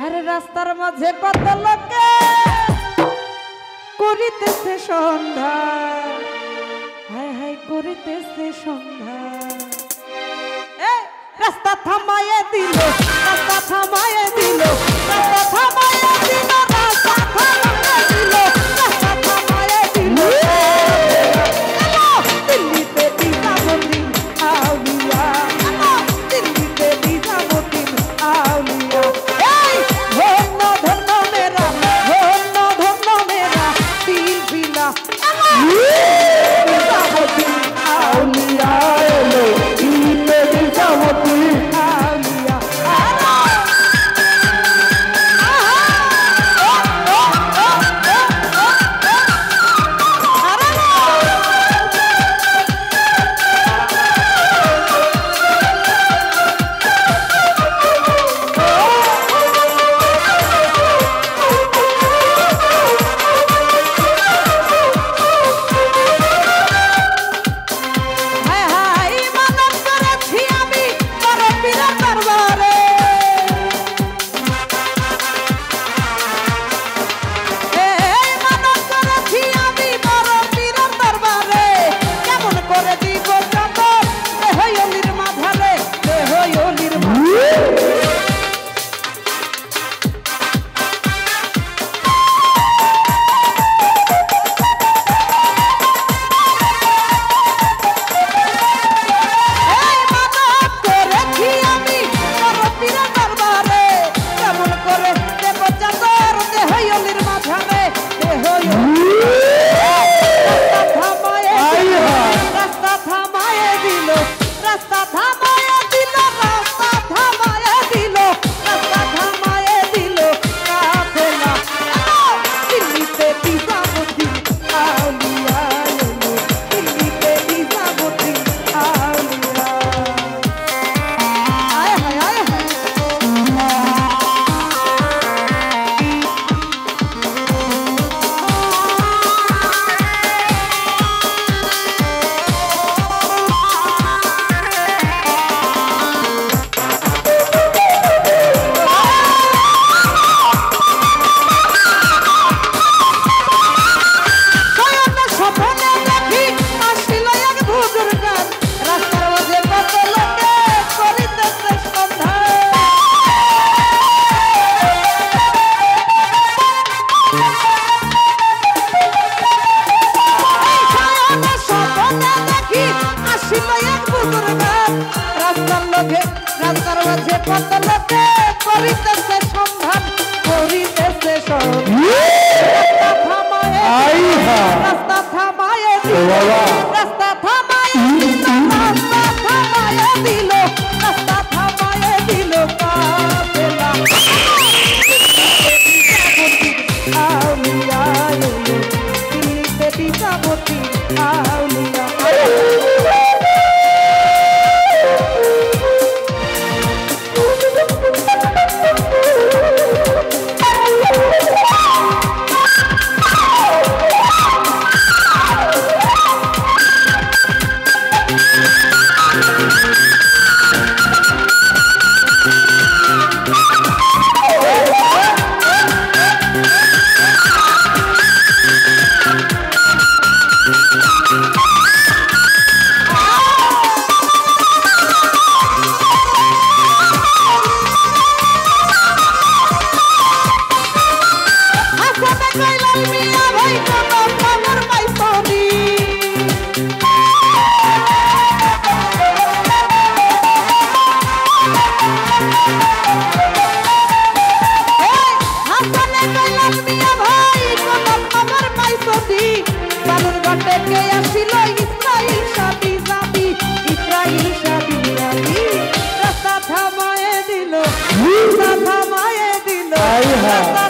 আরে রাস্তার মাঝে কত লোকে করিতেছে সন্ধ্যা, হায় হায় করিতেছে সন্ধ্যা। রাস্তা থামায়ে দিল, রাস্তা থামায়ে দিল, রাস্তা থামায়ে দিল, রাস্তা থামায়ে দিল, রাস্তা থামায়ে দিল। দিল্লিতে নিজামুদ্দিন আউলিয়া, দিল্লিতে নিজামুদ্দিন আউলিয়া। এই ধন্য ধন্য মেরা, ধন্য ধন্য মেরা দিলবিলা নিজামুদ্দিন আউলিয়া এলো, দিল্লিতে নিজামুদ্দিন আউলিয়া। রাস্তার মাঝে কত লোকে করিতেছে সন্ধান, করিতেছে রাস্তা থামায়ে দিল, রাস্তা থামায়ে দিল, রাস্তা থামায়ে দিল, রাস্তা থামায়ে দিল কাফেলা। আউলিয়া এলো, দিল্লিতে নিজামুদ্দিন আউলিয়া। রাস্তা থামায়ে দিল, রাস্তা থামায়ে দিল, রাস্তা